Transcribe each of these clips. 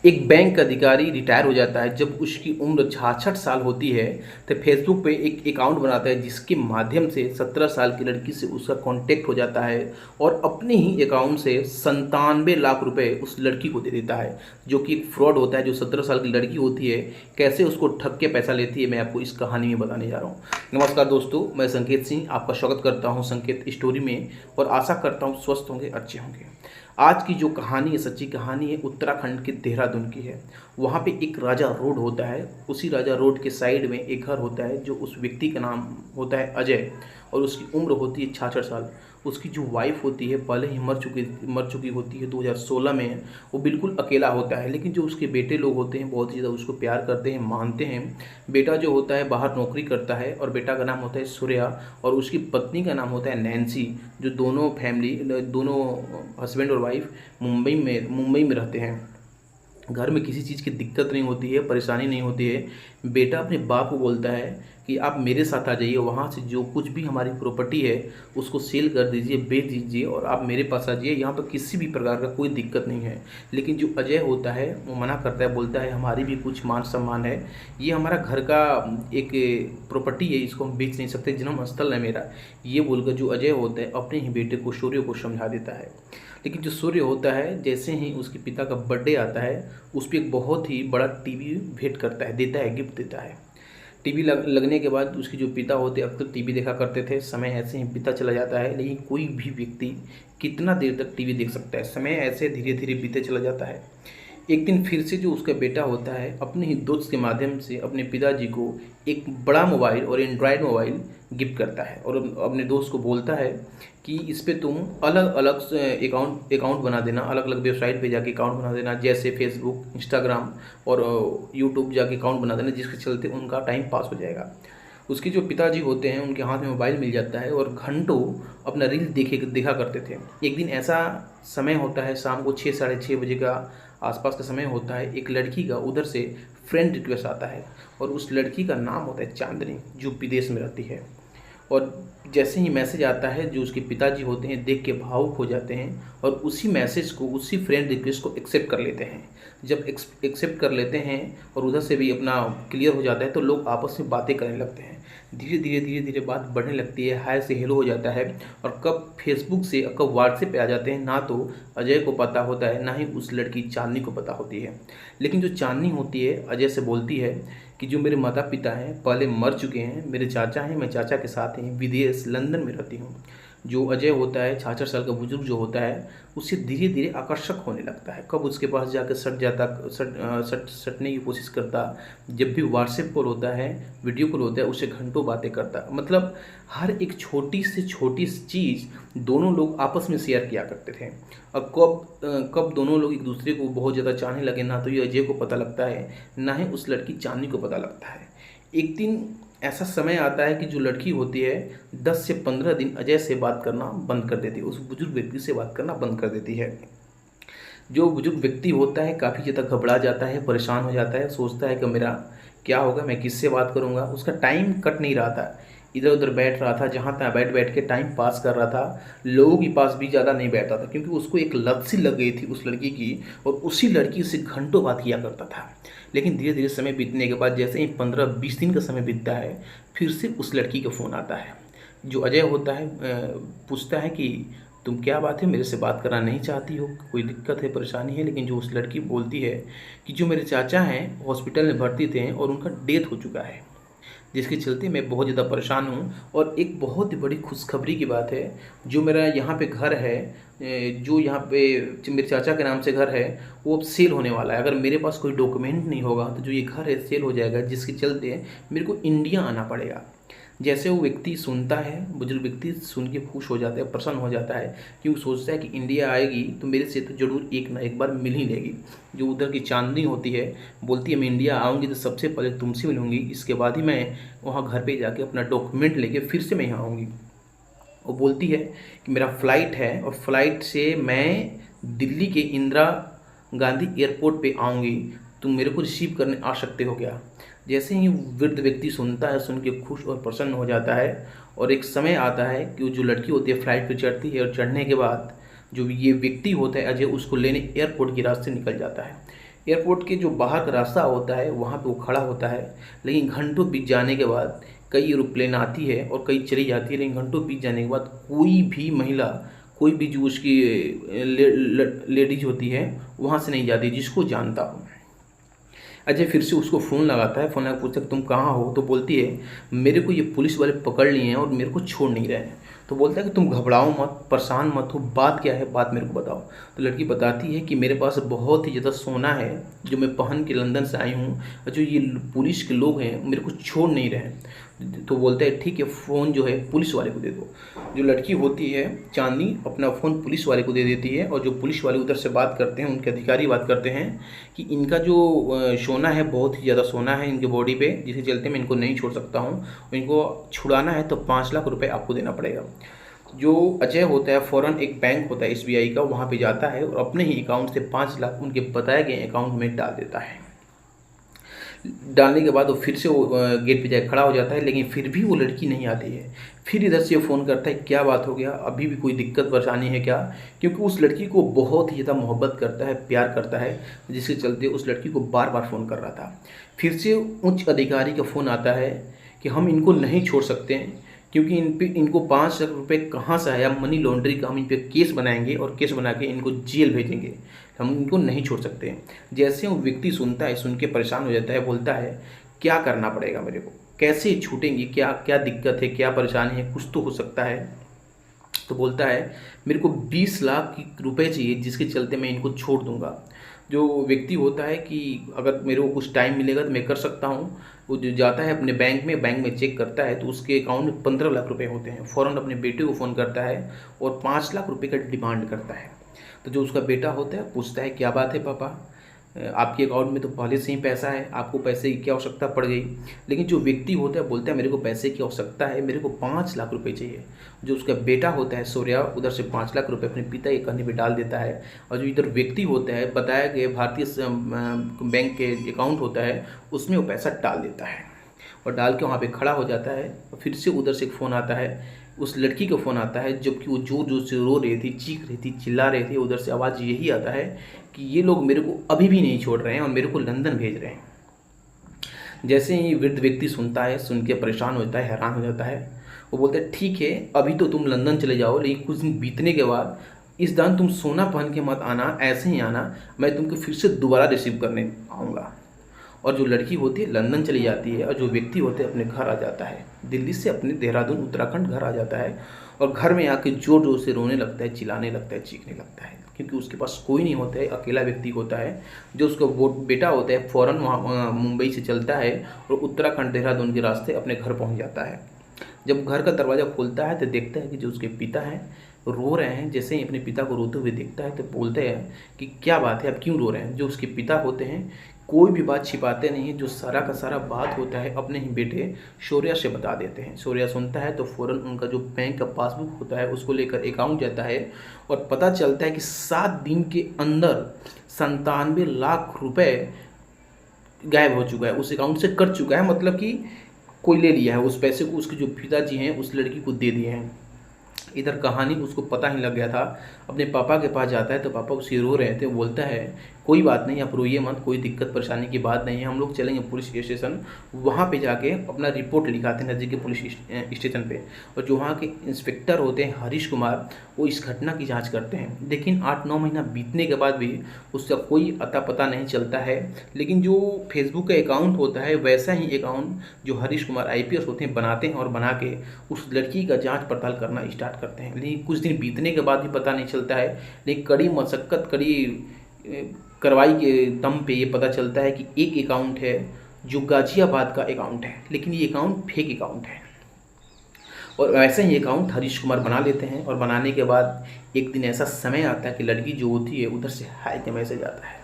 एक बैंक अधिकारी रिटायर हो जाता है जब उसकी उम्र 66 साल होती है। तो फेसबुक पे एक अकाउंट बनाता है जिसके माध्यम से 17 साल की लड़की से उसका कांटेक्ट हो जाता है और अपने ही अकाउंट से 97 लाख रुपए उस लड़की को दे देता है, जो कि एक फ्रॉड होता है। जो 17 साल की लड़की होती है कैसे उसको ठग के पैसा लेती है, मैं आपको इस कहानी में बताने जा रहा हूँ। नमस्कार दोस्तों, मैं संकेत सिंह आपका स्वागत करता हूँ संकेत स्टोरी में, और आशा करता हूँ स्वस्थ होंगे, अच्छे होंगे। आज की जो कहानी है, सच्ची कहानी है, उत्तराखंड के देहरादून की है। वहाँ पे एक राजा रोड होता है। उसी राजा रोड के साइड में एक घर होता है, जो उस व्यक्ति का नाम होता है अजय, और उसकी उम्र होती है 66 साल। उसकी जो वाइफ होती है पहले ही मर चुकी होती है 2016 में। वो बिल्कुल अकेला होता है, लेकिन जो उसके बेटे लोग होते हैं बहुत ज़्यादा उसको प्यार करते हैं, मानते हैं। बेटा जो होता है बाहर नौकरी करता है, और बेटा का नाम होता है सूर्या, और उसकी पत्नी का नाम होता है नैन्सी। जो दोनों हस्बैंड और वाइफ मुंबई में रहते हैं। घर में किसी चीज़ की दिक्कत नहीं होती है, परेशानी नहीं होती है। बेटा अपने बाप को बोलता है कि आप मेरे साथ आ जाइए, वहाँ से जो कुछ भी हमारी प्रॉपर्टी है उसको सेल कर दीजिए, बेच दीजिए, और आप मेरे पास आ जाइए। यहाँ पर किसी भी प्रकार का कोई दिक्कत नहीं है। लेकिन जो अजय होता है वो मना करता है, बोलता है हमारी भी कुछ मान सम्मान है, ये हमारा घर का एक प्रॉपर्टी है, इसको हम बेच नहीं सकते, जन्म स्थल है मेरा। ये बोलकर जो अजय होता है अपने ही बेटे को, सूर्य को, समझा देता है। लेकिन जो सूर्य होता है जैसे ही उसके पिता का बर्थडे आता है, उस पर एक बहुत ही बड़ा टीवी भेंट करता है, देता है, गिफ्ट देता है। टीवी लगने के बाद उसके जो पिता होते अब तक टीवी देखा करते थे। समय ऐसे ही बीता चला जाता है, लेकिन कोई भी व्यक्ति कितना देर तक टीवी देख सकता है। समय ऐसे धीरे धीरे बीते चला जाता है। एक दिन फिर से जो उसका बेटा होता है अपने ही दोस्त के माध्यम से अपने पिताजी को एक बड़ा मोबाइल और एंड्रॉयड मोबाइल गिफ्ट करता है, और अपने दोस्त को बोलता है कि इस पे तुम अलग अलग अकाउंट बना देना, अलग अलग वेबसाइट पे जाके अकाउंट बना देना, जैसे फेसबुक, इंस्टाग्राम और यूट्यूब जाके अकाउंट बना देना, जिसके चलते उनका टाइम पास हो जाएगा। उसके जो पिताजी होते हैं उनके हाथ में मोबाइल मिल जाता है, और घंटों अपना रील देखा करते थे। एक दिन ऐसा समय होता है, शाम को 6 साढ़े 6 बजे का आसपास का समय होता है। एक लड़की का उधर से फ्रेंड रिक्वेस्ट आता है, और उस लड़की का नाम होता है चांदनी, जो विदेश में रहती है। और जैसे ही मैसेज आता है, जो उसके पिताजी होते हैं देख के भावुक हो जाते हैं, और उसी मैसेज को, उसी फ्रेंड रिक्वेस्ट को एक्सेप्ट कर लेते हैं। जब एक्सेप्ट कर लेते हैं और उधर से भी अपना क्लियर हो जाता है, तो लोग आपस में बातें करने लगते हैं। धीरे धीरे बात बढ़ने लगती है, हाय से हेलो हो जाता है, और कब फेसबुक से कब व्हाट्सएप पे आ जाते हैं, ना तो अजय को पता होता है, ना ही उस लड़की चांदनी को पता होती है। लेकिन जो चांदनी होती है अजय से बोलती है कि जो मेरे माता पिता हैं पहले मर चुके हैं, मेरे चाचा हैं, मैं चाचा के साथ ही विदेश लंदन में रहती हूँ। जो अजय होता है 66 साल का बुजुर्ग जो होता है, उससे धीरे धीरे आकर्षक होने लगता है। कब उसके पास जाकर सटने की कोशिश करता, जब भी व्हाट्सएप कॉल होता है, वीडियो कॉल होता है, उससे घंटों बातें करता। मतलब हर एक छोटी से छोटी चीज़ दोनों लोग आपस में शेयर किया करते थे। अब कब दोनों लोग एक दूसरे को बहुत ज़्यादा चाहने लगे, ना तो ये अजय को पता लगता है, ना ही उस लड़की चांदनी को पता लगता है। एक दिन ऐसा समय आता है कि जो लड़की होती है 10 से 15 दिन अजय से बात करना बंद कर देती है, उस बुजुर्ग व्यक्ति से बात करना बंद कर देती है। जो बुजुर्ग व्यक्ति होता है काफ़ी ज़्यादा घबरा जाता है, परेशान हो जाता है, सोचता है कि मेरा क्या होगा, मैं किससे बात करूँगा। उसका टाइम कट नहीं रहा था, इधर उधर बैठ रहा था, जहाँ तहाँ बैठ बैठ के टाइम पास कर रहा था। लोगों के पास भी ज़्यादा नहीं बैठता था, क्योंकि उसको एक लत सी लग गई थी उस लड़की की, और उसी लड़की से घंटों बात किया करता था। लेकिन धीरे धीरे समय बीतने के बाद जैसे ही 15-20 दिन का समय बीतता है, फिर से उस लड़की का फ़ोन आता है। जो अजय होता है पूछता है कि तुम क्या बात है, मेरे से बात करना नहीं चाहती हो, कोई दिक्कत है, परेशानी है। लेकिन जो उस लड़की बोलती है कि जो मेरे चाचा हैं हॉस्पिटल में भर्ती थे और उनका डेथ हो चुका है, जिसके चलते मैं बहुत ज़्यादा परेशान हूँ। और एक बहुत ही बड़ी खुशखबरी की बात है, जो मेरा यहाँ पे घर है, जो यहाँ पे मेरे चाचा के नाम से घर है, वो अब सेल होने वाला है। अगर मेरे पास कोई डॉक्यूमेंट नहीं होगा तो जो ये घर है सेल हो जाएगा, जिसके चलते मेरे को इंडिया आना पड़ेगा। जैसे वो व्यक्ति सुनता है, बुजुर्ग व्यक्ति सुन के खुश हो जाता है, प्रसन्न हो जाता है, क्योंकि सोचता है कि इंडिया आएगी तो मेरे से तो जरूर एक ना एक बार मिल ही लेगी। जो उधर की चांदनी होती है बोलती है मैं इंडिया आऊँगी तो सबसे पहले तुमसे मिलूंगी, इसके बाद ही मैं वहाँ घर पे जाके अपना डॉक्यूमेंट लेके फिर से मैं यहाँ आऊँगी। वो बोलती है कि मेरा फ़्लाइट है, और फ्लाइट से मैं दिल्ली के इंदिरा गांधी एयरपोर्ट पे आऊँगी, तुम मेरे को रिसीव करने आ सकते हो क्या। जैसे ही वृद्ध व्यक्ति सुनता है, सुन के खुश और प्रसन्न हो जाता है। और एक समय आता है कि वो जो लड़की होती है फ्लाइट पे चढ़ती है, और चढ़ने के बाद जो ये व्यक्ति होता है अजय, उसको लेने एयरपोर्ट के रास्ते निकल जाता है। एयरपोर्ट के जो बाहर का रास्ता होता है वहाँ पे वो खड़ा होता है, लेकिन घंटों बीत जाने के बाद कई एरोप्लेन आती है और कई चली जाती है, लेकिन घंटों बीत जाने के बाद कोई भी महिला, कोई भी जो उसकी लेडीज होती है वहाँ से नहीं जाती जिसको जानता हो। अजय फिर से उसको फ़ोन लगाता है, फ़ोन लगा पूछता है तुम कहाँ हो, तो बोलती है मेरे को ये पुलिस वाले पकड़ लिए हैं और मेरे को छोड़ नहीं रहे हैं। तो बोलता है कि तुम घबराओ मत, परेशान मत हो, बात क्या है, बात मेरे को बताओ। तो लड़की बताती है कि मेरे पास बहुत ही ज़्यादा सोना है जो मैं पहन के लंदन से आई हूँ, और जो ये पुलिस के लोग हैं मेरे को छोड़ नहीं रहे हैं। तो बोलता है ठीक है, फ़ोन जो है पुलिस वाले को दे दो। जो लड़की होती है चांदनी अपना फ़ोन पुलिस वाले को दे देती है, और जो पुलिस वाले उधर से बात करते हैं, उनके अधिकारी बात करते हैं कि इनका जो सोना है बहुत ही ज़्यादा सोना है इनके बॉडी पे, जिसके चलते मैं इनको नहीं छोड़ सकता हूँ, इनको छुड़ाना है तो 5 लाख रुपए आपको देना पड़ेगा। जो अजय होता है फ़ौरन एक बैंक होता है SBI का, वहाँ पे जाता है और अपने ही अकाउंट से 5 लाख उनके बताए गए अकाउंट में डाल देता है। डालने के बाद वो फिर से वो गेट पे जाके खड़ा हो जाता है, लेकिन फिर भी वो लड़की नहीं आती है। फिर इधर से फ़ोन करता है क्या बात हो गया, अभी भी कोई दिक्कत परेशानी है क्या, क्योंकि उस लड़की को बहुत ही ज़्यादा मोहब्बत करता है, प्यार करता है, जिसके चलते उस लड़की को बार बार फ़ोन कर रहा था। फिर से उच्च अधिकारी का फ़ोन आता है कि हम इनको नहीं छोड़ सकते हैं, क्योंकि इनको 5 लाख रुपये कहाँ से आया, मनी लॉन्ड्री का हम इन पर केस बनाएंगे और केस बना के इनको जेल भेजेंगे, हम इनको नहीं छोड़ सकते। जैसे वो व्यक्ति सुनता है, सुन के परेशान हो जाता है, बोलता है क्या करना पड़ेगा मेरे को, कैसे छूटेंगे, क्या क्या दिक्कत है, क्या परेशानी है, कुछ तो हो सकता है। तो बोलता है मेरे को 20 लाख रुपए चाहिए जिसके चलते मैं इनको छोड़ दूंगा। जो व्यक्ति होता है कि अगर मेरे को कुछ टाइम मिलेगा तो मैं कर सकता हूँ, वो जो जाता है अपने बैंक में चेक करता है तो उसके अकाउंट में 15 लाख रुपए होते हैं। फ़ौरन अपने बेटे को फ़ोन करता है और 5 लाख रुपए का डिमांड करता है। तो जो उसका बेटा होता है पूछता है क्या बात है पापा, आपके अकाउंट में तो पहले से ही पैसा है, आपको पैसे की क्या आवश्यकता पड़ गई। लेकिन जो व्यक्ति होता है बोलता है मेरे को पैसे की आवश्यकता है, मेरे को 5 लाख रुपए चाहिए। जो उसका बेटा होता है सूर्या उधर से 5 लाख रुपए अपने पिता के कहने पे डाल देता है, और जो इधर व्यक्ति होता है बताया गया भारतीय बैंक के अकाउंट होता है उसमें वो पैसा डाल देता है, और डाल के वहाँ पे खड़ा हो जाता है। फिर से उधर से एक फ़ोन आता है, उस लड़की का फ़ोन आता है, जबकि वो जोर जोर से रो रही थी, चीख रही थी, चिल्ला रहे थे। उधर से आवाज़ यही आता है कि ये लोग मेरे को अभी भी नहीं छोड़ रहे हैं और मेरे को लंदन भेज रहे हैं। जैसे ही वृद्ध व्यक्ति सुनता है, सुन के परेशान हो जाता है, हैरान हो जाता है। वो बोलता है ठीक है अभी तो तुम लंदन चले जाओ, लेकिन कुछ दिन बीतने के बाद इस दान तुम सोना पहन के मत आना, ऐसे ही आना, मैं तुमको फिर से दोबारा रिसीव करने आऊँगा। और जो लड़की होती है लंदन चली जाती है, और जो व्यक्ति होते हैं अपने घर आ जाता है, दिल्ली से अपने देहरादून उत्तराखंड घर आ जाता है, और घर में आके जोर जोर से रोने लगता है, चिल्लाने लगता है, चीखने लगता है, क्योंकि उसके पास कोई नहीं होता है, अकेला व्यक्ति होता है। जो उसका वो बेटा होता है फ़ौरन वहाँ मुंबई से चलता है और उत्तराखंड देहरादून के रास्ते अपने घर पहुँच जाता है। जब घर का दरवाज़ा खोलता है तो देखता है कि जो उसके पिता हैं रो रहे हैं। जैसे ही अपने पिता को रोते हुए देखता है तो बोलते हैं कि क्या बात है, अब क्यों रो रहे हैं। जो उसके पिता होते हैं कोई भी बात छिपाते नहीं हैं, जो सारा का सारा बात होता है अपने ही बेटे शौर्या से बता देते हैं। शौर्या सुनता है तो फ़ौरन उनका जो बैंक का पासबुक होता है उसको लेकर अकाउंट जाता है, और पता चलता है कि 7 दिन के अंदर 97 लाख रुपए गायब हो चुका है, उस अकाउंट से कट चुका है, मतलब कि कोई ले लिया है उस पैसे को, उसके जो पिताजी हैं उस लड़की को दे दिए हैं। इधर कहानी उसको पता ही लग गया था। अपने पापा के पास जाता है तो पापा उसे रो रहे थे। वो बोलता है कोई बात नहीं, आप रोइए मत, कोई दिक्कत परेशानी की बात नहीं है, हम लोग चलेंगे पुलिस स्टेशन। वहाँ पे जाके अपना रिपोर्ट लिखाते हैं नज़दीक के पुलिस स्टेशन पे, और जो वहाँ के इंस्पेक्टर होते हैं हरीश कुमार, वो इस घटना की जांच करते हैं। लेकिन 8-9 महीना बीतने के बाद भी उसका कोई अता पता नहीं चलता है। लेकिन जो फेसबुक का अकाउंट होता है वैसा ही अकाउंट जो हरीश कुमार IPS होते हैं बनाते हैं, और बना के उस लड़की का जाँच पड़ताल करना स्टार्ट करते हैं। लेकिन कुछ दिन बीतने के बाद भी पता नहीं चलता है। लेकिन कड़ी मशक्क़त, कड़ी कार्रवाई के दम पे ये पता चलता है कि एक अकाउंट है जो गाजियाबाद का अकाउंट है, लेकिन ये अकाउंट फेक अकाउंट है। और वैसे ही अकाउंट हरीश कुमार बना लेते हैं, और बनाने के बाद एक दिन ऐसा समय आता है कि लड़की जो होती है उधर से हाय का मैसेज आता है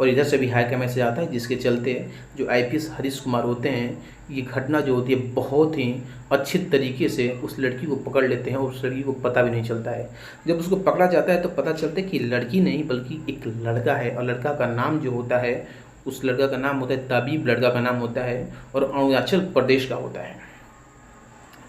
और इधर से भी हाय का मैसेज आता है, जिसके चलते जो IPS हरीश कुमार होते हैं ये घटना जो होती है बहुत ही अच्छे तरीके से उस लड़की को पकड़ लेते हैं, और उस लड़की को पता भी नहीं चलता है। जब उसको पकड़ा जाता है तो पता चलता है कि लड़की नहीं बल्कि एक लड़का है, और लड़का का नाम जो होता है उस लड़का का नाम होता है ताबीब, लड़का का नाम होता है, और अरुणाचल प्रदेश का होता है।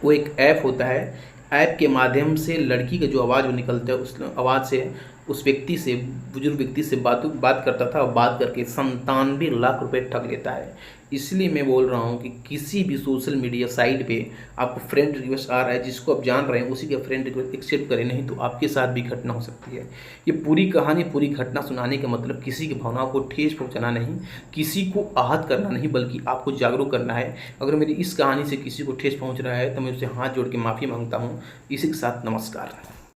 वो एक ऐप होता है, ऐप के माध्यम से लड़की का जो आवाज़ वो निकलता है उस आवाज़ से उस व्यक्ति से, बुजुर्ग व्यक्ति से बात करता था और बात करके 97 लाख रुपए ठग लेता है। इसलिए मैं बोल रहा हूँ कि किसी भी सोशल मीडिया साइट पे आपको फ्रेंड रिक्वेस्ट आ रहा है, जिसको आप जान रहे हैं उसी का फ्रेंड रिक्वेस्ट एक्सेप्ट करें, नहीं तो आपके साथ भी घटना हो सकती है। ये पूरी कहानी, पूरी घटना सुनाने का मतलब किसी की भावनाओं को ठेस पहुँचाना नहीं, किसी को आहत करना नहीं, बल्कि आपको जागरूक करना है। अगर मेरी इस कहानी से किसी को ठेस पहुँच रहा है तो मैं उससे हाथ जोड़ के माफ़ी मांगता हूँ। इसी के साथ नमस्कार।